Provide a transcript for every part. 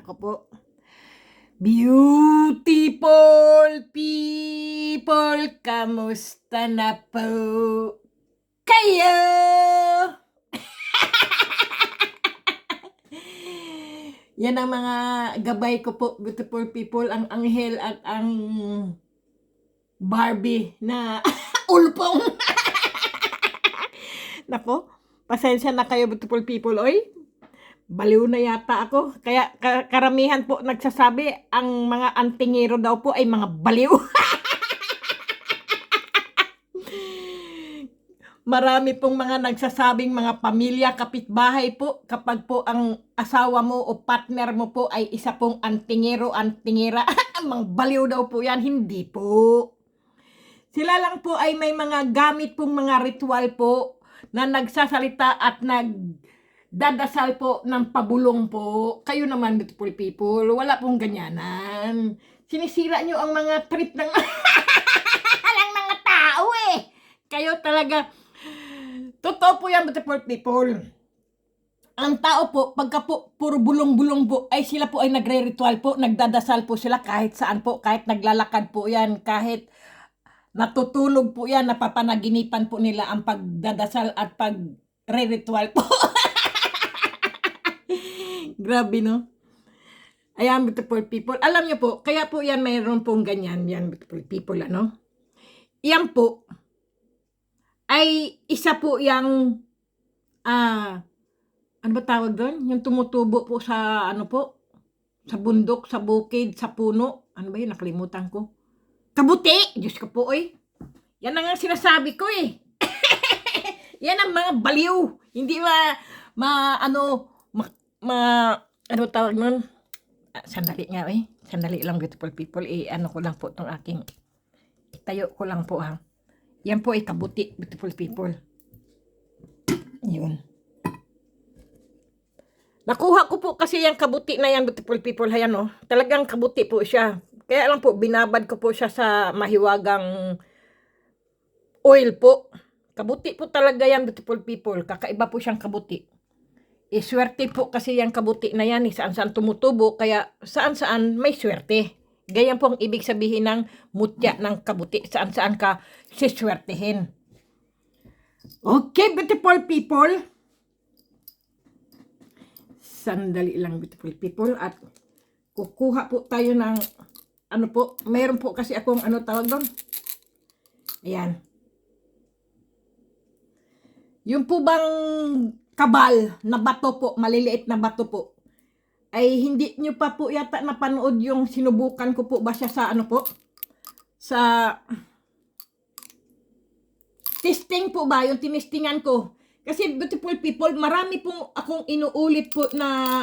Nako po. Beautiful people, kamusta na po kayo? Yan ang mga gabay ko po, beautiful people, ang anghel at ang Barbie na ulpong. Nako, pasensya na kayo, beautiful people, oy. Baliw na yata ako. Kaya karamihan po nagsasabi, ang mga antingero daw po ay mga baliw. Marami pong mga nagsasabing mga pamilya, kapitbahay po, kapag po ang asawa mo o partner mo po ay isa pong antingero, antingera, mga baliw daw po yan. Hindi po. Sila lang po ay may mga gamit pong mga ritual po na nagsasalita at dadasal po ng pabulong po. Kayo naman, beautiful people, wala pong ganyanan. Sinisira nyo ang mga trip ng lang mga tao eh. Kayo talaga. Totoo po yan, beautiful people. Ang tao po, pagka po puro bulong-bulong po, ay sila po ay nagre-ritual po, nagdadasal po sila kahit saan po, kahit naglalakad po yan, kahit natutulog po yan, napapanaginipan po nila ang pagdadasal at pagre-ritual po. Grabe, no? Ayan, beautiful people. Alam niyo po, kaya po yan mayroon pong ganyan, yan, beautiful people, ano? Yan po, ay isa po yung, ano ba tawag doon? Yung tumutubo po sa, ano po, sa bundok, sa bukid, sa puno. Ano ba yun? Nakalimutan ko. Kabuti! Diyos ko po, oy. Yan ang sinasabi ko, eh. Yan ang mga baliw. Hindi ano tawag nun? Sandali nga, eh. Sandali lang, beautiful people. Ano ko lang po itong aking, itayo ko lang po, ha. Yan po ay kabuti, beautiful people. Yun. Nakuha ko po kasi yung kabuti na yan, beautiful people. Ayan, oh. Talagang kabuti po siya. Kaya lang po, binabad ko po siya sa mahiwagang oil po. Kabuti po talaga yan, beautiful people. Kakaiba po siyang kabuti. Swerte po kasi yung kabuti na yan, saan-saan tumutubo, kaya saan-saan may swerte. Ganyan po ang ibig sabihin ng mutya ng kabuti, saan-saan ka siswertehin. Okay, beautiful people. Sandali lang, beautiful people, at kukuha po tayo ng, ano po, mayroon po kasi akong, ano tawag doon? Ayan. Yung po bang kabal na bato po, maliliit na bato po, ay hindi nyo pa po yata napanood yung sinubukan ko po ba siya sa ano po? Sa testing po ba, yung tinistingan ko. Kasi beautiful people, marami pong akong inuulit po na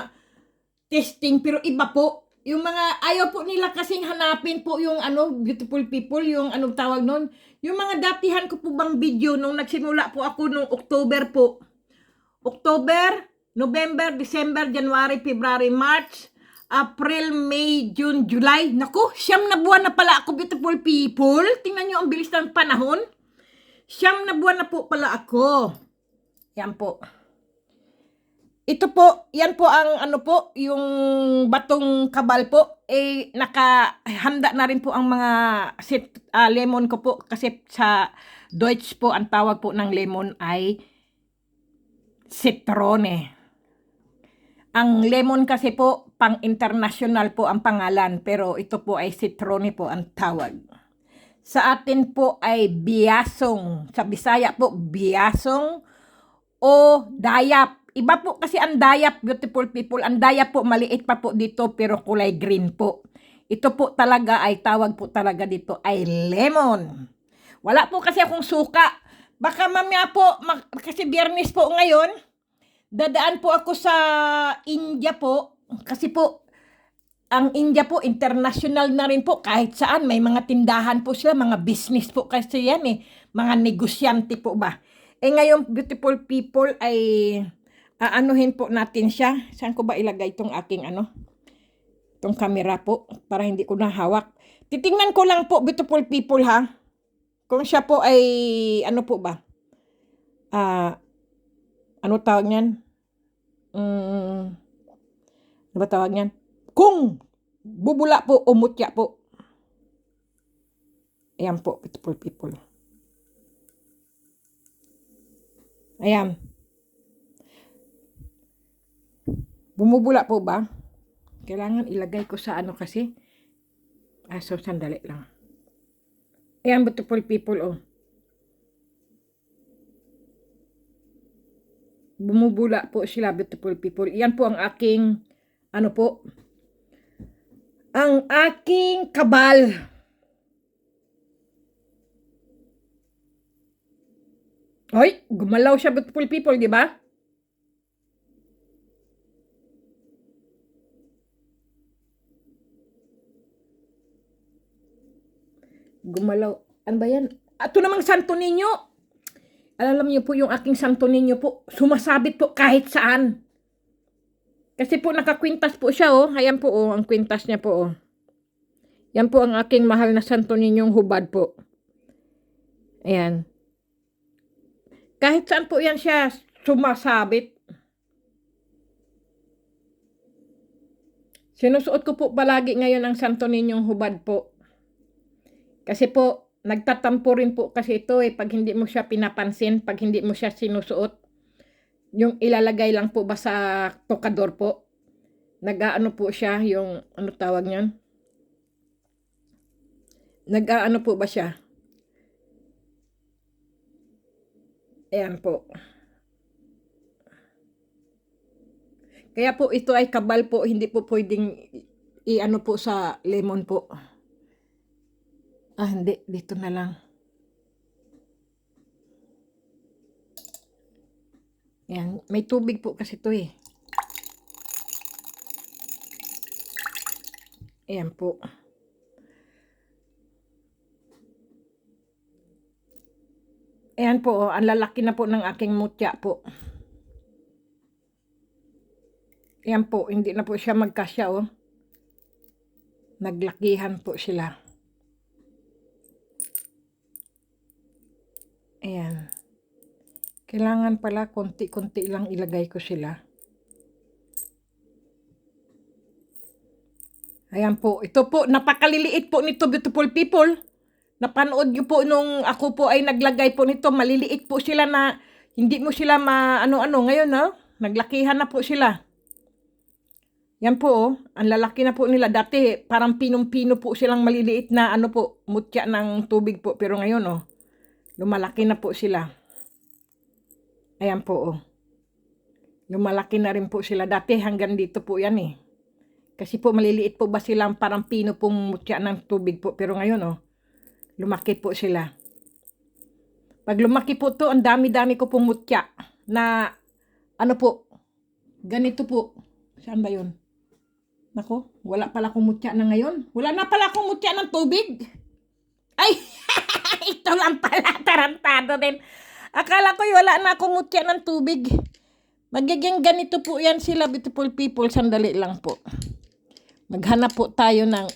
testing, pero iba po. Yung mga, ayaw po nila kasing hanapin po yung ano, beautiful people, yung anong tawag nun. Yung mga datihan ko po bang video nung nagsimula po ako nung October po. October, November, December, January, February, March, April, May, June, July. Naku, 9 na buwan na pala ako, beautiful people. Tingnan nyo ang bilis ng panahon. 9 na buwan na po pala ako. Yan po. Ito po, yan po ang ano po, yung batong kabal po. Nakahanda na rin po ang mga lemon ko po. Kasi sa Deutsch po, ang tawag po ng lemon ay citrone. Ang lemon kasi po, pang-international po ang pangalan, pero ito po ay citrone po ang tawag. Sa atin po ay biyasong. Sa Bisaya po, biyasong o dayap. Iba po kasi ang dayap, beautiful people. Ang dayap po, maliit pa po dito, pero kulay green po. Ito po talaga ay tawag po talaga dito ay lemon. Wala po kasi akong suka. Baka mamaya po, kasi Biyernes po ngayon, dadaan po ako sa India po. Kasi po, ang India po, international na rin po. Kahit saan, may mga tindahan po sila, mga business po kasi yan eh. Mga negosyante po ba. Ngayon, beautiful people, ay aanuhin po natin siya. Saan ko ba ilagay itong aking itong camera po, para hindi ko nahawak. Titingnan ko lang po, beautiful people, ha. Kung siya po ay, ano po ba? Ano tawag niyan? Ano ba tawag niyan? kung bubula po o mutya po. Ayan po, beautiful people. Ayan. Bumubula po ba? Kailangan ilagay ko sa ano kasi. So, sandali lang. Ayan, beautiful people, oh. Bumubula po sila, beautiful people. Iyan po ang aking, ano po, ang aking kabal. Hoy, gumalaw siya, beautiful people, di ba? Gumalaw. Ano ba yan? Ito namang Santo Niño. Alam niyo po yung aking Santo Niño po, sumasabit po kahit saan. Kasi po nakakwintas po siya, oh. Ayan po, oh, ang kwintas niya po, oh. Yan po ang aking mahal na Santo Niñong hubad po. Ayan. Kahit saan po yan siya sumasabit. Sinusuot ko po palagi ngayon ang Santo Niñong hubad po. Kasi po, nagtatampo rin po kasi ito pag hindi mo siya pinapansin, pag hindi mo siya sinusuot. Yung ilalagay lang po ba sa tokador po. Nag-aano po siya, yung ano tawag niyan? Nag-aano po ba siya? Ayan po. Kaya po ito ay kabal po, hindi po pwedeng i-ano po sa lemon po. Hindi. Dito na lang. Yan. May tubig po kasi ito eh. Ayan po. Ayan po. Ang lalaki na po ng aking mutya po. Ayan po. Hindi na po siya magkasya oh. Naglakihan po sila. Ayan. Kailangan pala konti-konti lang ilagay ko sila. Ayan po. Ito po, napakaliliit po nito, beautiful people. Napanood nyo po nung ako po ay naglagay po nito. Maliliit po sila na hindi mo sila ano-ano. Ngayon, no? Naglakihan na po sila. Yan po, oh. Ang lalaki na po nila. Dati, parang pinong-pino po silang maliliit na ano po, mutya ng tubig po. Pero ngayon, oh. Lumalaki na po sila. Ayan po, oh. Lumalaki na rin po sila. Dati hanggang dito po yan eh. Kasi po maliliit po ba silang parang pino pong mutya ng tubig po. Pero ngayon, oh. Lumaki po sila. Pag lumaki po to, ang dami-dami ko pong mutya. Na, ano po, ganito po. Saan ba yun? Nako, wala pala akong mutya na ngayon. Wala na pala akong mutya ng tubig. Ay! Ito lang pala, tarantado din. Akala ko wala na akong mutya ng tubig. Magiging ganito po yan sila, beautiful people. Sandali lang po. Maghanap po tayo ng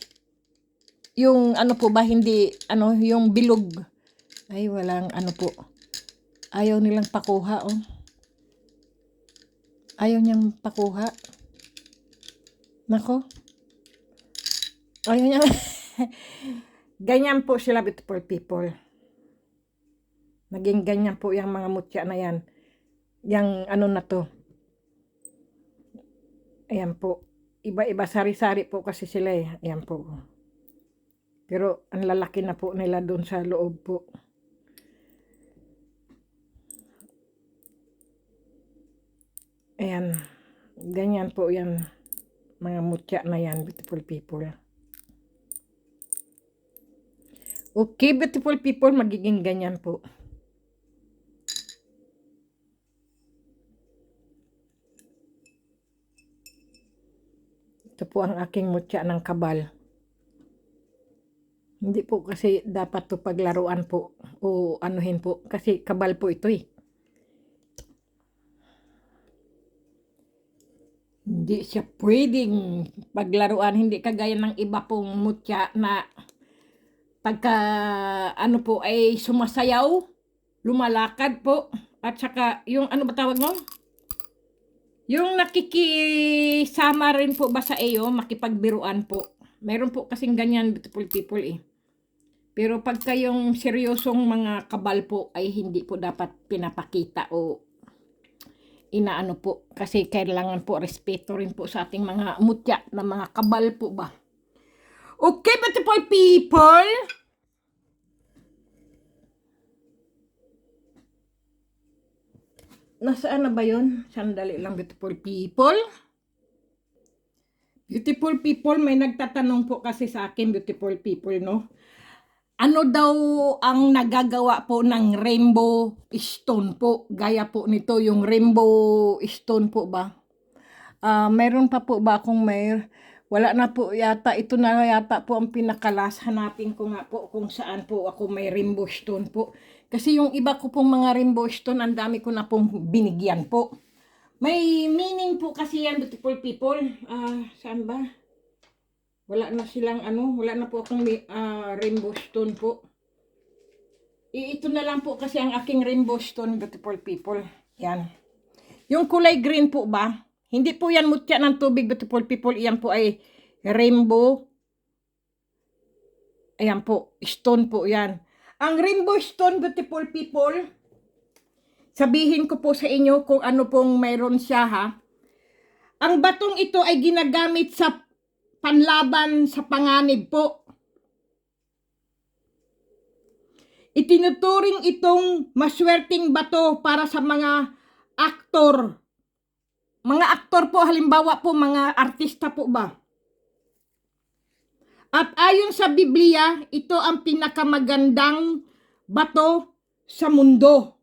yung ano po ba, hindi, ano, yung bilog. Ay, walang ano po. Ayaw nilang pakuha, oh. Ayaw niyang pakuha. Nako. Ayaw niya. Ganyan po sila, beautiful people. Naging ganyan po yung mga mutya na yan. Yang ano na to. Ayan po. Iba-iba, sari-sari po kasi sila eh. Ayan po. Pero ang lalaki na po nila doon sa loob po. Ayan. Ganyan po yan. Mga mutya na yan, beautiful people. Okay, beautiful people, magiging ganyan po. Ito po ang aking mutya ng kabal. Hindi po kasi dapat to paglaruan po o anuhin po kasi kabal po ito eh. Hindi siya pwedeng paglaruan, hindi kagaya ng iba pong mutya na pagka ano po ay sumasayaw, lumalakad po at saka yung ano ba tawag mo? Yung nakikisama rin po ba sa iyo, makipagbiruan po. Meron po kasing ganyan, beautiful people eh. Pero pag kayong seryosong mga kabal po ay hindi po dapat pinapakita o inaano po. Kasi kailangan po respeto rin po sa ating mga mutya na mga kabal po ba. Okay, beautiful people. Nasaan na ba yun? Sandali lang, beautiful people. Beautiful people, may nagtatanong po kasi sa akin, beautiful people, no? Ano daw ang nagagawa po ng rainbow stone po? Gaya po nito, yung rainbow stone po ba? Mayroon pa po ba akong wala na po yata, ito na yata po ang pinakalas. Hanapin ko nga po kung saan po ako may rainbow stone po. Kasi yung iba ko pong mga rainbow stone, ang dami ko na pong binigyan po. May meaning po kasi yan, beautiful people. Saan ba? Wala na silang wala na po akong rainbow stone po. Ito na lang po kasi ang aking rainbow stone, beautiful people. Yan. Yung kulay green po ba? Hindi po yan mutya ng tubig, beautiful people. Yan po ay rainbow. Ayan po, stone po yan. Ang rainbow stone, beautiful people, sabihin ko po sa inyo kung ano pong mayroon siya ha. Ang batong ito ay ginagamit sa panlaban sa panganib po. Itinuturing itong maswerteng bato para sa mga aktor. Mga aktor po, halimbawa po mga artista po ba? At ayon sa Biblia, ito ang pinakamagandang bato sa mundo.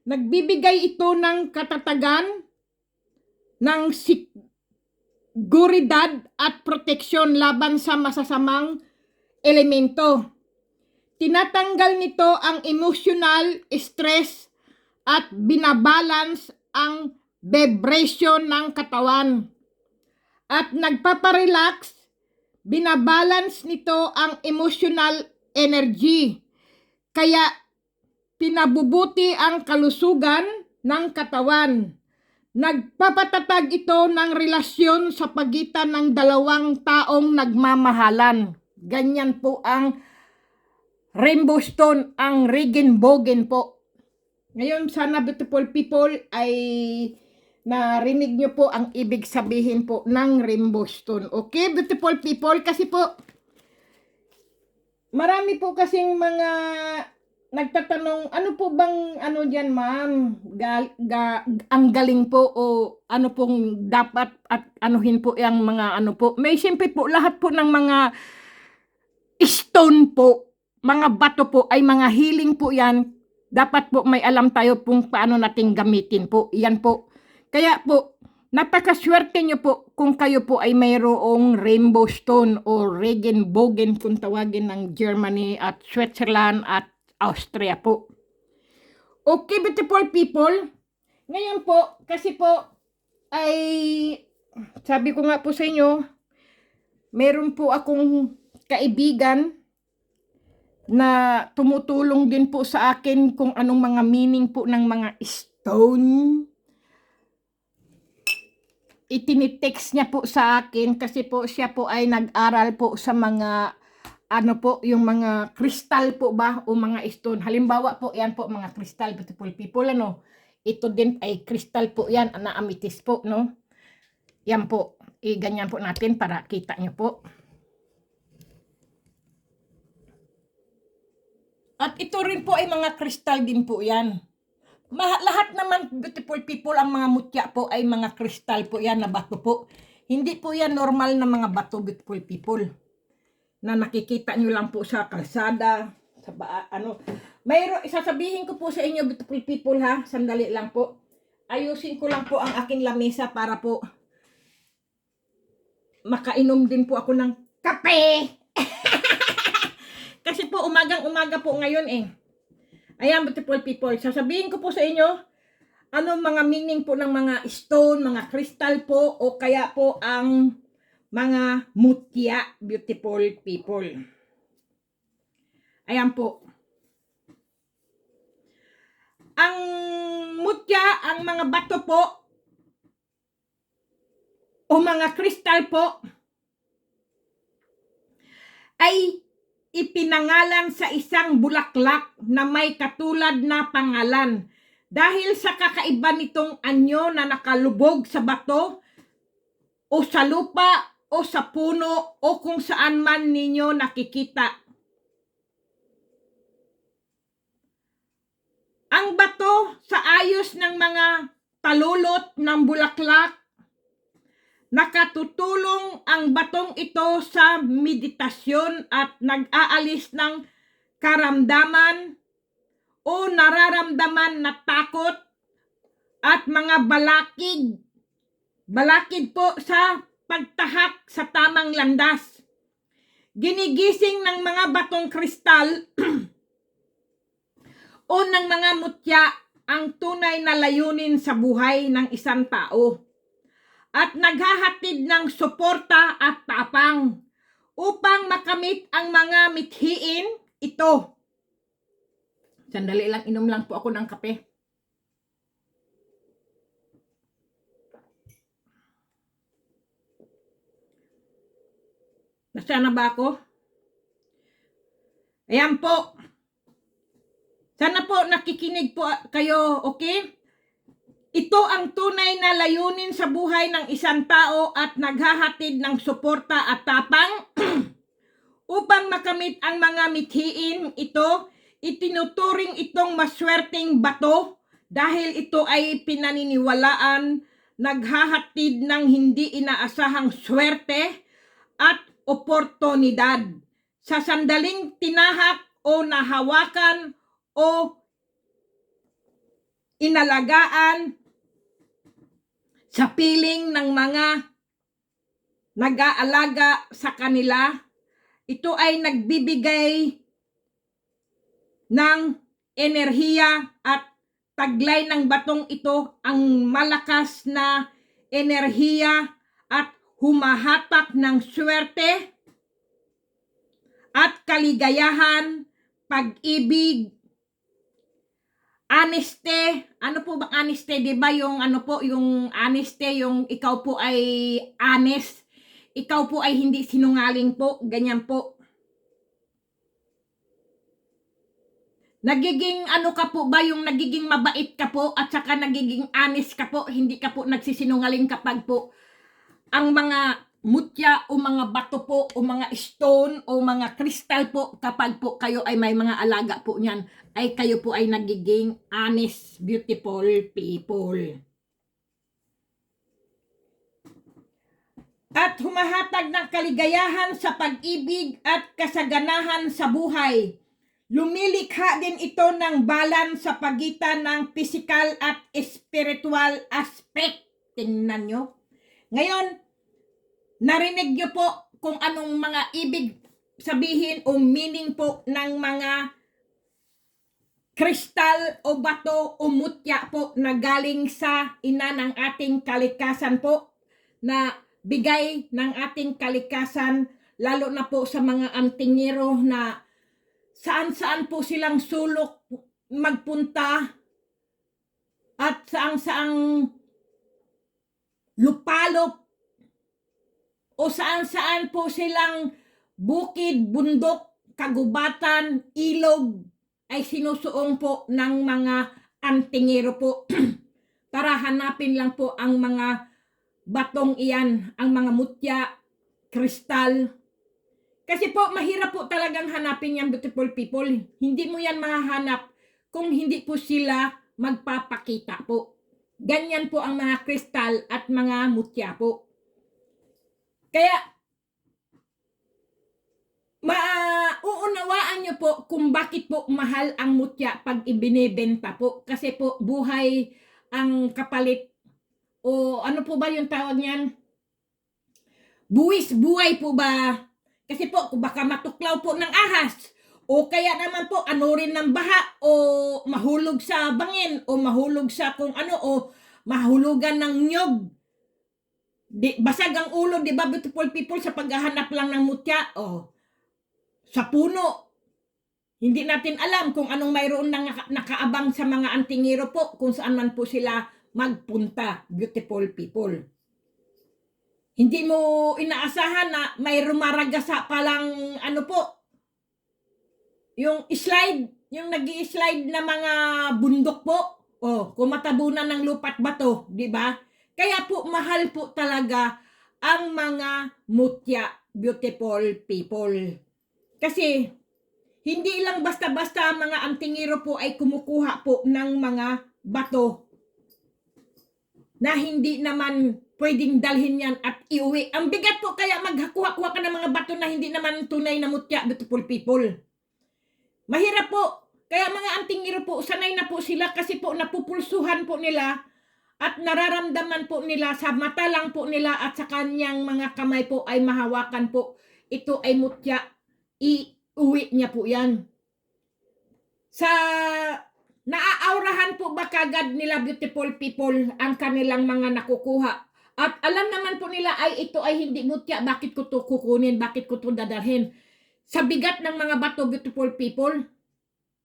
Nagbibigay ito ng katatagan, ng seguridad at proteksyon laban sa masasamang elemento. Tinatanggal nito ang emotional stress at binabalance ang vibration ng katawan. At nagpaparelax, binabalance nito ang emotional energy. Kaya pinabubuti ang kalusugan ng katawan. Nagpapatatag ito ng relasyon sa pagitan ng dalawang taong nagmamahalan. Ganyan po ang rainbow stone, ang Regenbogen po. Ngayon, sana beautiful people ay narinig nyo po ang ibig sabihin po ng rainbow stone. Okay, beautiful people? Kasi po, marami po kasing mga nagtatanong, ano po bang dyan ma'am? Ang galing po o ano pong dapat at anuhin po yung mga po. May siyempre po, lahat po ng mga stone po, mga bato po ay mga healing po yan. Dapat po may alam tayo kung paano nating gamitin po. Yan po. Kaya po, napakaswerte nyo po kung kayo po ay mayroong rainbow stone o Regenbogen kung tawagin ng Germany at Switzerland at Austria po. Okay, beautiful people. Ngayon po, kasi po ay sabi ko nga po sa inyo, meron po akong kaibigan na tumutulong din po sa akin kung anong mga meaning po ng mga stone. Itinitext niya po sa akin kasi po siya po ay nag-aral po sa mga yung mga kristal po ba o mga stone. Halimbawa po, yan po mga kristal, beautiful people, ito din ay kristal po yan, na amethyst po, no? Yan po, ganyan po natin para kita nyo po. At ito rin po ay mga kristal din po yan. Lahat naman, beautiful people, ang mga mutya po ay mga kristal po yan na bato po. Hindi po yan normal na mga bato, beautiful people, na nakikita nyo lang po sa kalsada, sa isasabihin ko po sa inyo, beautiful people ha, sandali lang po. Ayusin ko lang po ang aking lamesa para po makainom din po ako ng kape. Kasi po umagang-umaga po ngayon eh. Ayan, beautiful people, sasabihin ko po sa inyo ano mga meaning po ng mga stone, mga crystal po o kaya po ang mga mutya, beautiful people. Ayan po. Ang mutya, ang mga bato po, o mga kristal po ay ipinangalan sa isang bulaklak na may katulad na pangalan. Dahil sa kakaiba nitong anyo na nakalubog sa bato o sa lupa o sa puno o kung saan man ninyo nakikita. Ang bato sa ayos ng mga talulot ng bulaklak, nakatutulong ang batong ito sa meditasyon at nag-aalis ng karamdaman o nararamdaman na takot at mga balakid po sa pagtahak sa tamang landas. Ginigising ng mga batong kristal o ng mga mutya ang tunay na layunin sa buhay ng isang tao at naghahatid ng suporta at tapang upang makamit ang mga mithiin ito. Sandali lang, inom lang po ako ng kape. Nasaan na ba ako? Ayan po. Sana po nakikinig po kayo, okay? Ito ang tunay na layunin sa buhay ng isang tao at naghahatid ng suporta at tapang upang makamit ang mga mithiin ito. Itinuturing itong maswerteng bato dahil ito ay pinaniniwalaan, naghahatid ng hindi inaasahang swerte at oportunidad sa sandaling tinahak o nahawakan o inalagaan sa piling ng mga nag-aalaga sa kanila. Ito ay nagbibigay ng enerhiya at taglay ng batong ito ang malakas na enerhiya at humahatak ng swerte at kaligayahan, pag-ibig, honesty. Ano po ba honesty? Diba yung ano po, yung honesty, yung ikaw po ay honest, ikaw po ay hindi sinungaling po, ganyan po. Nagiging ano ka po ba, yung nagiging mabait ka po at saka nagiging honest ka po, hindi ka po nagsisinungaling kapag po ang mga mutya o mga bato po o mga stone o mga kristal po, kapag po kayo ay may mga alaga po niyan, ay kayo po ay nagiging honest, beautiful people. At humahatag ng kaligayahan sa pag-ibig at kasaganahan sa buhay. Lumilikha din ito ng balance sa pagitan ng physical at spiritual aspect. Tingnan nyo. Ngayon, narinig nyo po kung anong mga ibig sabihin o meaning po ng mga kristal o bato o mutya po na galing sa ina ng ating kalikasan po, na bigay ng ating kalikasan, lalo na po sa mga antingero na saan-saan po silang sulok magpunta at saang-saang lupalop o saan-saan po silang bukid, bundok, kagubatan, ilog ay sinusuong po ng mga antingero po para hanapin lang po ang mga batong iyan, ang mga mutya, kristal. Kasi po, mahirap po talagang hanapin yan, beautiful people. Hindi mo yan mahahanap kung hindi po sila magpapakita po. Ganyan po ang mga kristal at mga mutya po. Kaya, mauunawaan nyo po kung bakit po mahal ang mutya pag ibinebenta po. Kasi po, buhay ang kapalit. O ano po ba yung tawag niyan? Buwis, buhay po ba? Kasi po, kung baka matuklaw po ng ahas, o kaya naman po, ano rin ng baha, o mahulog sa bangin, o mahulog sa kung ano, o mahulugan ng nyog. Basag ang ulo, di ba, beautiful people, sa paghahanap lang ng mutya, o sa puno. Hindi natin alam kung anong mayroon na nakaabang sa mga antingero po, kung saan man po sila magpunta, beautiful people. Hindi mo inaasahan na may rumaragasa palang ano po, yung slide, yung nag-i-slide na mga bundok po. Oh, kumatabunan ng lupa't bato, di ba? Kaya po mahal po talaga ang mga mutya, beautiful people. Kasi hindi lang basta-basta mga antingero po ay kumukuha po ng mga bato na hindi naman pwedeng dalhin yan at iuwi. Ang bigat po kaya maghakuha-kuha ka ng mga bato na hindi naman tunay na mutya, beautiful people. Mahirap po. Kaya mga antingero po, sanay na po sila kasi po napupulsuhan po nila at nararamdaman po nila sa mata lang po nila at sa kanyang mga kamay po ay mahawakan po. Ito ay mutya. Iuwi niya po yan. Sa naaaurahan po ba kagad nila, beautiful people, ang kanilang mga nakukuha. At alam naman po nila ay ito ay hindi mutya. Bakit ko to kukunin? Bakit ko to dadalhin? Sa bigat ng mga bato, beautiful people,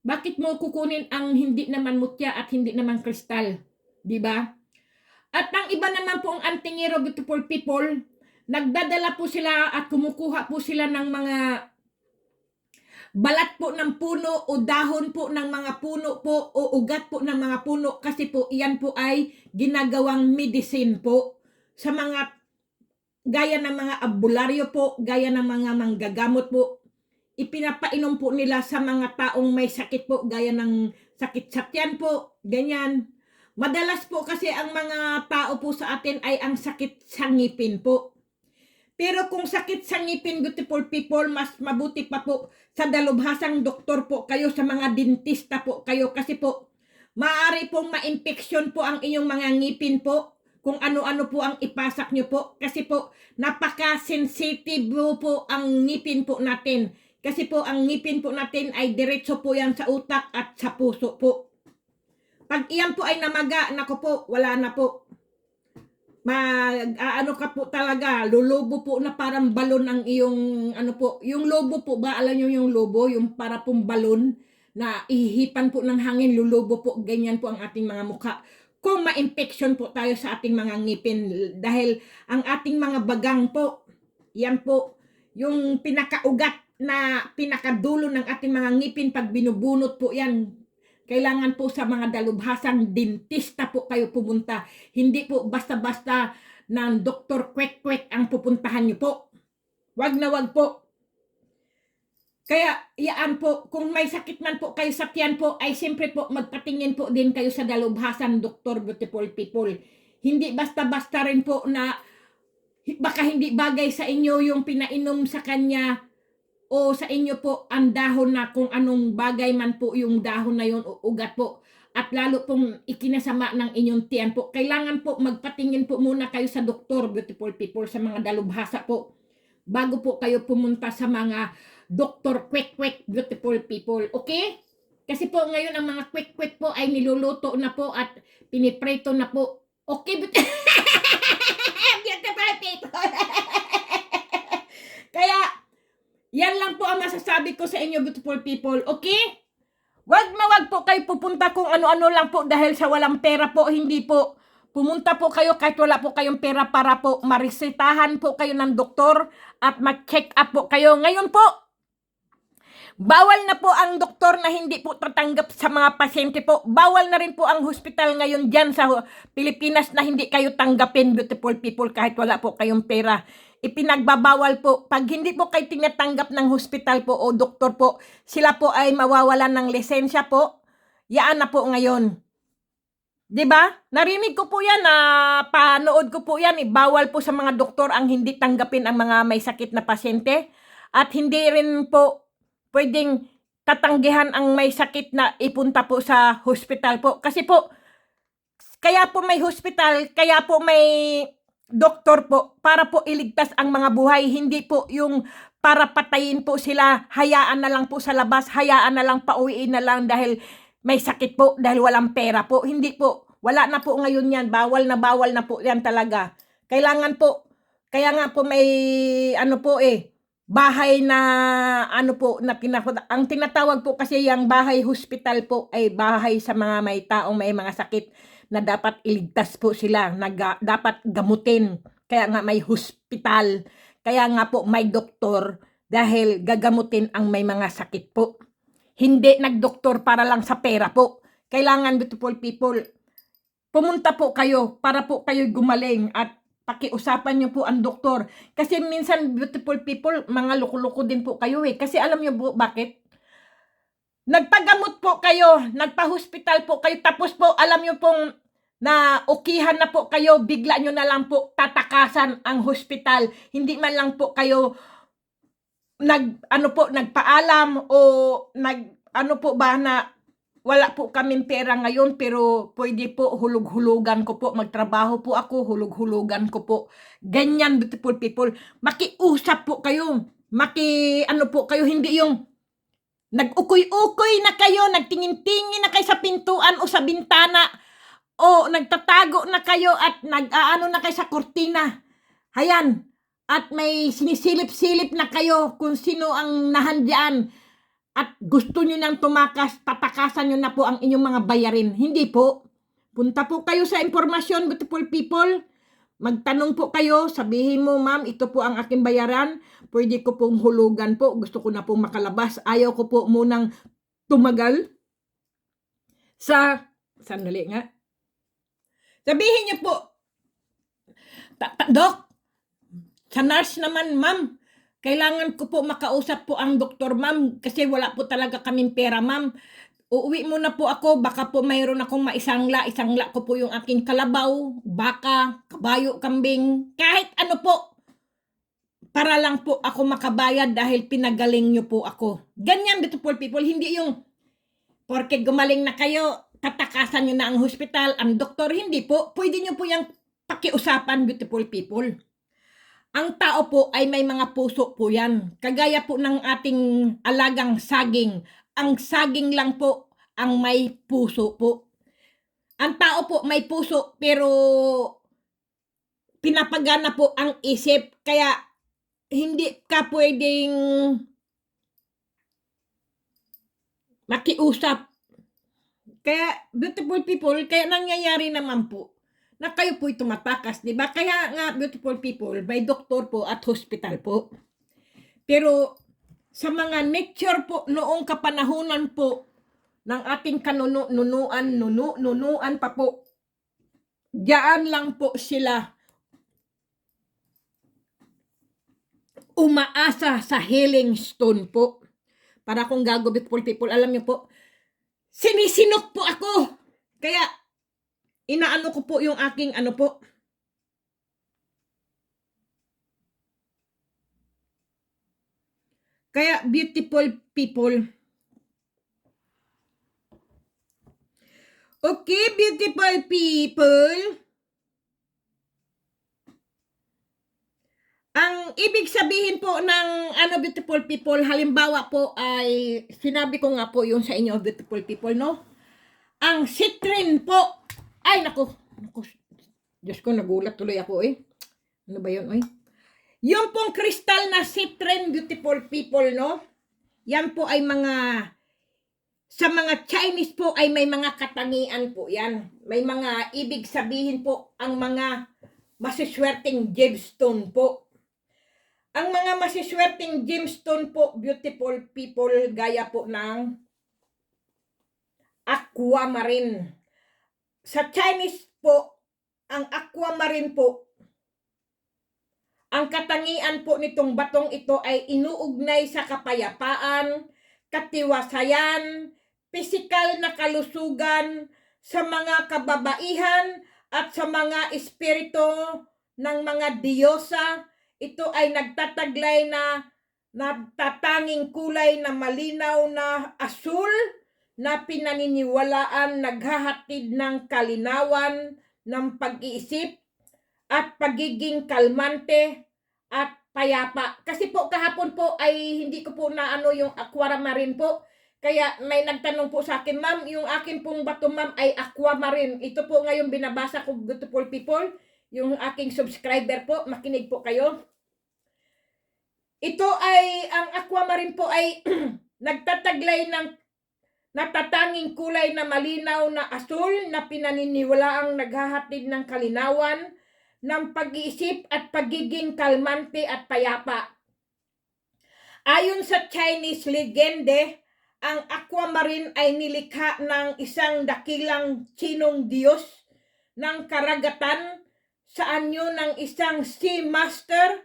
bakit mo kukunin ang hindi naman mutya at hindi naman kristal? Diba? At ang iba naman po ang antingero, beautiful people, nagdadala po sila at kumukuha po sila ng mga balat po ng puno o dahon po ng mga puno po o ugat po ng mga puno kasi po iyan po ay ginagawang medicine po sa mga gaya ng mga albularyo po, gaya ng mga manggagamot po. Ipinapainom po nila sa mga taong may sakit po, gaya ng sakit sa tiyan po, ganyan. Madalas po kasi ang mga tao po sa atin ay ang sakit sa ngipin po. Pero kung sakit sa ngipin, beautiful people, mas mabuti pa po sa dalubhasang doktor po kayo, sa mga dentista po kayo, kasi po maaari pong ma-infection po ang inyong mga ngipin po, kung ano-ano po ang ipasak nyo po, kasi po napaka-sensitive po ang ngipin po natin. Kasi po ang ngipin po natin ay diretso po yan sa utak at sa puso po. Pag iyan po ay namaga, nako po, wala na po. Ano ka po talaga, lulubo po na parang balon ang iyong, ano po, yung lobo po ba, alam nyo yung lobo, yung para pong balon na ihipan po ng hangin, lulubo po, ganyan po ang ating mga mukha. Kung ma-infection po tayo sa ating mga ngipin, dahil ang ating mga bagang po, yan po, yung pinakaugat na pinakadulo ng ating mga ngipin, pag binubunot po yan, kailangan po sa mga dalubhasang dentista po kayo pumunta. Hindi po basta-basta ng doktor kwek-kwek ang pupuntahan nyo po. Wag na wag po. Kaya iyaan po, kung may sakit man po kayo sa tiyan po, ay siyempre po magpatingin po din kayo sa dalubhasang doktor, beautiful people. Hindi basta-basta rin po na baka hindi bagay sa inyo yung pinainom sa kanya o sa inyo po ang dahon na kung anong bagay man po yung dahon na yun o ugat po. At lalo pong ikinasama ng inyong tiyan po. Kailangan po magpatingin po muna kayo sa doktor, beautiful people, sa mga dalubhasa po. Bago po kayo pumunta sa mga doktor kwek-kwek, beautiful people. Okay? Kasi po ngayon ang mga kwek-kwek po ay niluluto na po at pinipreto na po. Okay, beautiful people. Kaya, yan lang po ang masasabi ko sa inyo, beautiful people. Okay? Wag na wag po kayo pupunta kung ano-ano lang po dahil sa walang pera po. Hindi po. Pumunta po kayo kahit wala po kayong pera para po maresetahan po kayo ng doktor at mag-check up po kayo. Ngayon po, bawal na po ang doktor na hindi po tatanggap sa mga pasyente po. Bawal na rin po ang hospital ngayon dyan sa Pilipinas na hindi kayo tanggapin, beautiful people, kahit wala po kayong pera. Ipinagbabawal po. Pag hindi po kayo tinatanggap ng hospital po o doktor po, sila po ay mawawalan ng lisensya po. Yaan na po ngayon. 'Di ba? Narinig ko po yan, panood ko po yan. Bawal po sa mga doktor ang hindi tanggapin ang mga may sakit na pasyente. At hindi rin po pwedeng tatanggihan ang may sakit na ipunta po sa hospital po. Kasi po, kaya po may hospital, kaya po may doktor po, para po iligtas ang mga buhay. Hindi po yung para patayin po sila, hayaan na lang po sa labas, hayaan na lang, pauwiin na lang dahil may sakit po, dahil walang pera po. Hindi po, wala na po ngayon yan, bawal na po yan talaga. Kailangan po, kaya nga po may ano po bahay na ano po, na ang tinatawag po kasi yung bahay hospital po ay bahay sa mga may taong may mga sakit na dapat iligtas po sila, na dapat gamutin. kaya nga may hospital, kaya nga po may doktor dahil gagamutin ang may mga sakit po. Hindi nagdoktor para lang sa pera po. Kailangan, beautiful people, pumunta po kayo para po kayo gumaling at pakiusapan niyo po ang doktor. Kasi minsan, beautiful people, mga loko-loko din po kayo eh. Kasi alam niyo po bakit? Nagpagamot po kayo, nagpa-hospital po kayo, tapos po alam niyo pong na ukihan na po kayo, bigla nyo na lang po tatakasan ang hospital. Hindi man lang po kayo nagpaalam o ano po ba na wala po kaming pera ngayon pero pwede po hulug-hulugan ko po, magtrabaho po ako, hulug-hulugan ko po. Ganyan, beautiful people. Makiusap po kayo. Po kayo, hindi yung nag-ukoy-ukoy na kayo, nagtingin-tingin na kayo sa pintuan o sa bintana o nagtatago na kayo at nag-aano na kayo sa kurtina. Hayan. At may sinisilip-silip na kayo kung sino ang nahandyan at gusto nyo nang tumakas, tatakasan nyo na po ang inyong mga bayarin. Hindi po. Punta po kayo sa impormasyon, beautiful people. Magtanong po kayo, sabihin mo, ma'am, ito po ang aking bayaran. Pwede ko pong hulugan po. Gusto ko na pong makalabas. Ayaw ko po munang tumagal sa... Sandali nga. Sabihin niyo po, Dok, sa nurse naman, ma'am, kailangan ko po makausap po ang doktor, ma'am, kasi wala po talaga kaming pera, ma'am. Uuwi muna po ako, baka po mayroon akong maisangla ko po yung aking kalabaw, baka, kabayo, kambing, kahit ano po, para lang po ako makabayad dahil pinagaling nyo po ako. Ganyan, beautiful people, hindi yung, porque gumaling na kayo, tatakasan nyo na ang hospital, ang doktor, hindi po, pwede nyo po yung pakiusapan, beautiful people. Ang tao po ay may mga puso po yan. Kagaya po ng ating alagang saging. Ang saging lang po ang may puso po. Ang tao po may puso pero pinapagana po ang isip. Kaya hindi ka pwedeng makiusap. Kaya beautiful people, kaya nangyayari naman po na kayo po'y tumatakas, di ba? Kaya nga, beautiful people, may doktor po at hospital po. Pero sa mga nature po, noong kapanahunan po ng ating nunuan pa po, diyan lang po sila umaasa sa healing stone po. Para kung gago, beautiful people, alam niyo po, sinisinok po ako. Kaya, inaano ko po yung aking po. Kaya, beautiful people. Okay, beautiful people. Ang ibig sabihin po ng beautiful people, halimbawa po ay, sinabi ko nga po yung sa inyo, beautiful people, no? Ang citrine po, ay, naku, Diyos ko, nagulat tuloy ako Ano ba yun, Yung pong crystal na citrine, beautiful people, no? Yan po ay sa mga Chinese po ay may mga katangian po yan. May mga ibig sabihin po ang mga masiswerteng gemstone po. Ang mga masiswerteng gemstone po, beautiful people, gaya po ng aquamarine. Sa Chinese po, ang aquamarine po, ang katangian po nitong batong ito ay inuugnay sa kapayapaan, katiwasayan, pisikal na kalusugan, sa mga kababaihan at sa mga espiritu ng mga diyosa. Ito ay nagtataglay na natatanging kulay na malinaw na asul, na pinaniniwalaan naghahatid ng kalinawan ng pag-iisip at pagiging kalmante at payapa. Kasi po kahapon po ay hindi ko po na yung aquamarine po. Kaya may nagtanong po sa akin, ma'am, yung akin pong bato, ma'am, ay aquamarine. Ito po ngayon binabasa ko, beautiful people, yung aking subscriber po, makinig po kayo. Ito ay, ang aquamarine po ay nagtataglay ng natatanging kulay na malinaw na asul na pinaniniwalaang naghahatid ng kalinawan ng pag-iisip at pagiging kalmante at payapa. Ayon sa Chinese legende, ang aquamarine ay nilikha ng isang dakilang Chinong Diyos ng karagatan sa anyo ng isang sea monster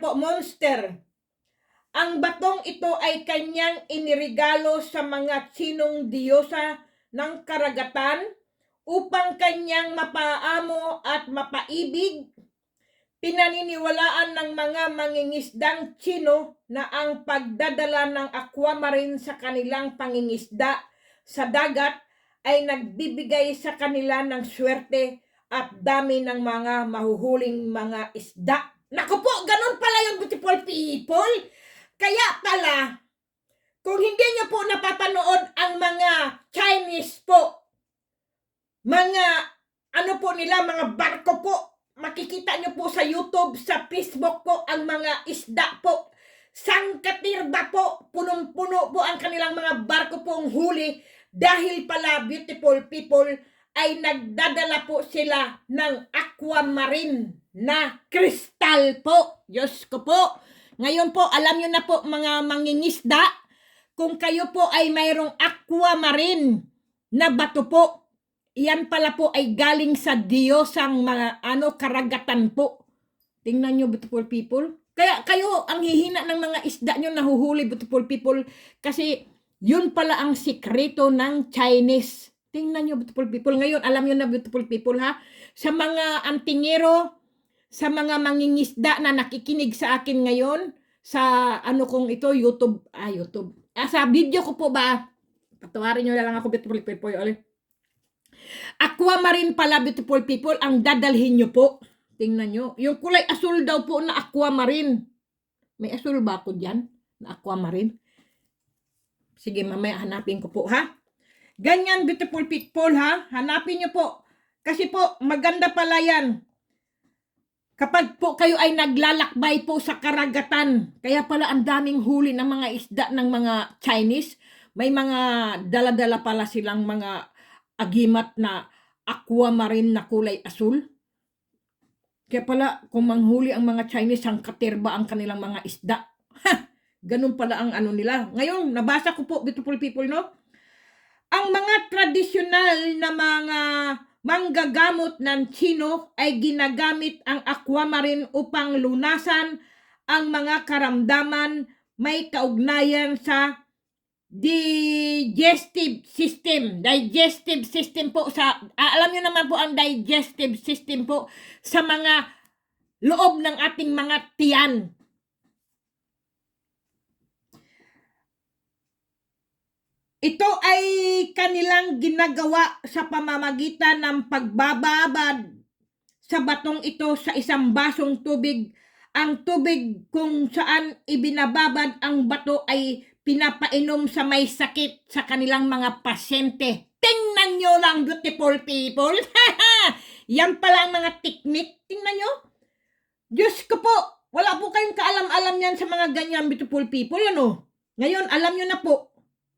po, monster. Ang batong ito ay kanyang inirigalo sa mga Chinong diyosa ng karagatan upang kanyang mapaamo at mapaibig. Pinaniniwalaan ng mga mangingisdang Chino na ang pagdadala ng aquamarine sa kanilang pangingisda sa dagat ay nagbibigay sa kanila ng swerte at dami ng mga mahuhuling mga isda. Naku po, ganun pala yung beautiful people. Kaya pala, kung hindi nyo po napapanood ang mga Chinese po, mga ano po nila, mga barko po, makikita nyo po sa YouTube, sa Facebook po, ang mga isda po. Sangkatirba po, punong-puno po ang kanilang mga barko pong huli dahil pala, beautiful people, ay nagdadala po sila ng aquamarine na kristal po. Diyos ko po. Ngayon po, alam nyo na po mga mangingisda, kung kayo po ay mayroong aquamarine na bato po, iyan pala po ay galing sa Diyosang mga karagatan po. Tingnan nyo, beautiful people. Kaya kayo ang hihina ng mga isda nyo nahuhuli, beautiful people. Kasi yun pala ang sikreto ng Chinese. Tingnan nyo, beautiful people. Ngayon, alam nyo na, beautiful people, ha? Sa mga antingero, sa mga mangingisda na nakikinig sa akin ngayon, sa kong ito, YouTube. Sa video ko po ba? Patawarin nyo na lang ako, beautiful people. Aquamarine pala, beautiful people, ang dadalhin nyo po. Tingnan nyo. Yung kulay asul daw po na aquamarine. May asul ba ako dyan na aquamarine? Sige, mamaya hanapin ko po, ha? Ganyan, beautiful people, ha? Hanapin nyo po. Kasi po, maganda pala yan. Kapag po kayo ay naglalakbay po sa karagatan, kaya pala ang daming huli ng mga isda ng mga Chinese, may mga dala-dala pala silang mga agimat na aquamarine na kulay asul. Kaya pala, kung manghuli ang mga Chinese, ang katirba ang kanilang mga isda. Ganun pala ang nila. Ngayon, nabasa ko po, beautiful people, no? Ang mga tradisyonal na mga manggagamot ng Chino ay ginagamit ang aquamarine upang lunasan ang mga karamdaman may kaugnayan sa digestive system. Digestive system po alam niyo naman po ang digestive system po sa mga loob ng ating mga tiyan. Ito ay kanilang ginagawa sa pamamagitan ng pagbababad sa batong ito sa isang basong tubig. Ang tubig kung saan ibinababad ang bato ay pinapainom sa may sakit sa kanilang mga pasyente. Tingnan nyo lang, beautiful people. Yan pala ang mga teknik. Tingnan nyo. Diyos ko po, wala po kayong kaalam-alam yan sa mga ganyan, beautiful people. Ngayon, alam nyo na po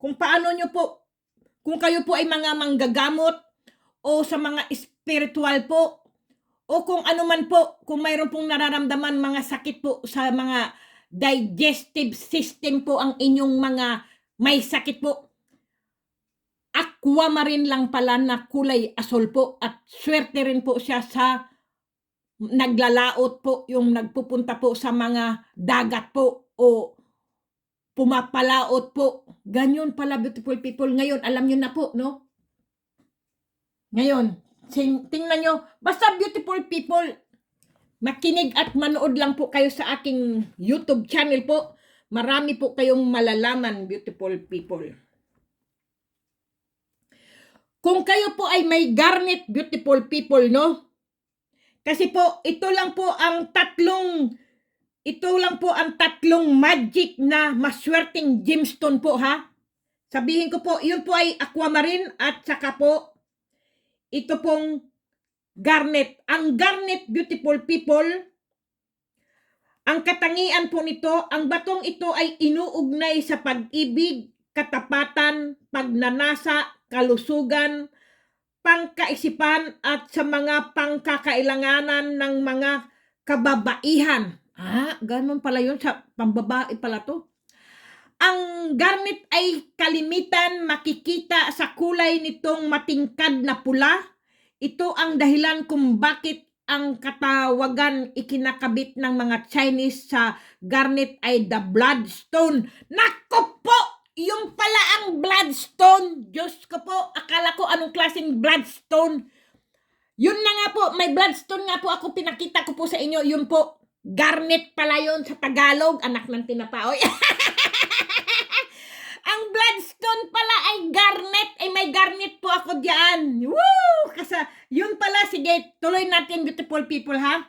kung paano nyo po, kung kayo po ay mga manggagamot o sa mga spiritual po, o kung ano man po, kung mayroon pong nararamdaman mga sakit po sa mga digestive system po ang inyong mga may sakit po, aquamarine lang pala na kulay asul po at swerte rin po siya sa naglalaot po, yung nagpupunta po sa mga dagat po o pumapalaot po. Ganyan pala, beautiful people. Ngayon, alam nyo na po, no? Ngayon, tingnan nyo. Basta, beautiful people, makinig at manood lang po kayo sa aking YouTube channel po. Marami po kayong malalaman, beautiful people. Kung kayo po ay may garnet, beautiful people, no? Kasi po, ito lang po ang tatlong magic na maswerteng gemstone po, ha? Sabihin ko po, yun po ay aquamarine at saka po, ito pong garnet. Ang garnet, beautiful people, ang katangian po nito, ang batong ito ay inuugnay sa pag-ibig, katapatan, pagnanasa, kalusugan, pangkaisipan at sa mga pangkakailanganan ng mga kababaihan. Ganun pala yun, sa pambabae pala to. Ang garnet ay kalimitan makikita sa kulay nitong matingkad na pula. Ito ang dahilan kung bakit ang katawagan ikinakabit ng mga Chinese sa garnet ay the bloodstone. Nako po! Yung pala ang bloodstone. Diyos ko po, akala ko anong klaseng bloodstone. Yun na nga po, may bloodstone nga po ako, pinakita ko po sa inyo. Yun po, garnet pala yun sa Tagalog. Anak ng tinapaoy. Ang bloodstone pala ay garnet. Ay may garnet po ako diyan. Woo! Kasi yun pala, sige, tuloy natin, beautiful people, ha?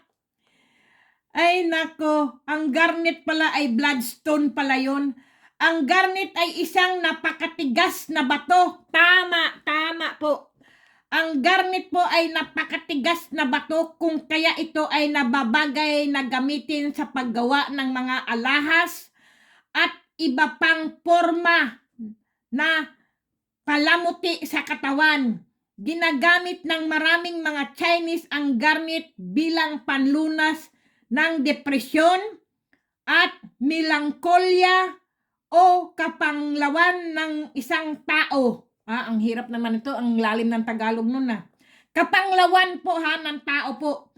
Ay nako, ang garnet pala ay bloodstone pala yun. Ang garnet ay isang napakatigas na bato. Tama po. Ang garnet po ay napakatigas na bato, kung kaya ito ay nababagay na gamitin sa paggawa ng mga alahas at iba pang forma na palamuti sa katawan. Ginagamit ng maraming mga Chinese ang garnet bilang panlunas ng depresyon at melangkolya o kapanglawan ng isang tao. Ang hirap naman ito, ang lalim ng Tagalog nun na. Kapanglawan po ng tao po.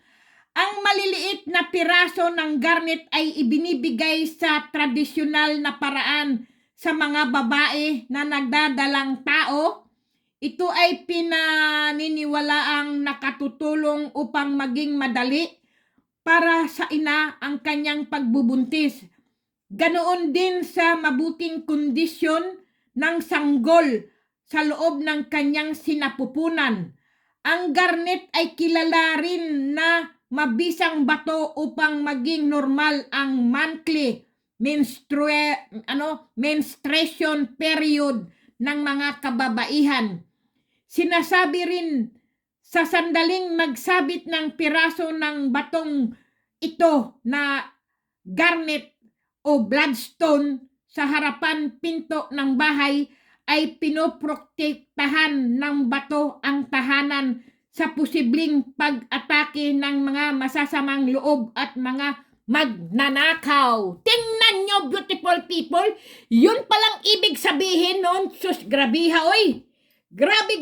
Ang maliliit na piraso ng garnet ay ibinibigay sa tradisyonal na paraan sa mga babae na nagdadalang tao. Ito ay pinaniniwalaang nakatutulong upang maging madali para sa ina ang kanyang pagbubuntis. Ganoon din sa mabuting kondisyon ng sanggol sa loob ng kanyang sinapupunan. Ang garnet ay kilala rin na mabisang bato upang maging normal ang monthly menstruation period ng mga kababaihan. Sinasabi rin sa sandaling magsabit ng piraso ng batong ito na garnet o bloodstone sa harapan pinto ng bahay ay pinoprotektahan ng bato ang tahanan sa posibleng pag-atake ng mga masasamang loob at mga magnanakaw. Tingnan nyo, beautiful people, yun palang ibig sabihin nun. Sus, grabe ha, oy. Grabe.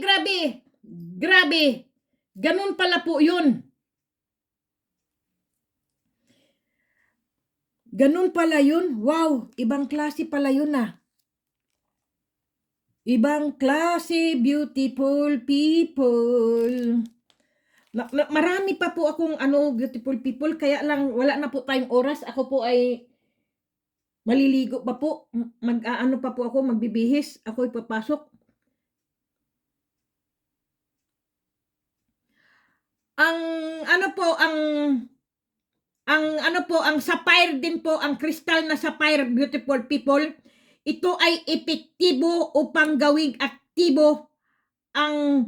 Ganun pala po yun. Ganun pala yun. Wow, ibang klase pala yun Ibang klase, beautiful people. Marami pa po akong beautiful people, kaya lang wala na po tayong oras. Ako po ay maliligo pa po. Pa po ako, magbibihis. Ako ipapasok. Ang sapphire din po, ang crystal na sapphire, beautiful people. Ito ay epektibo upang gawing aktibo ang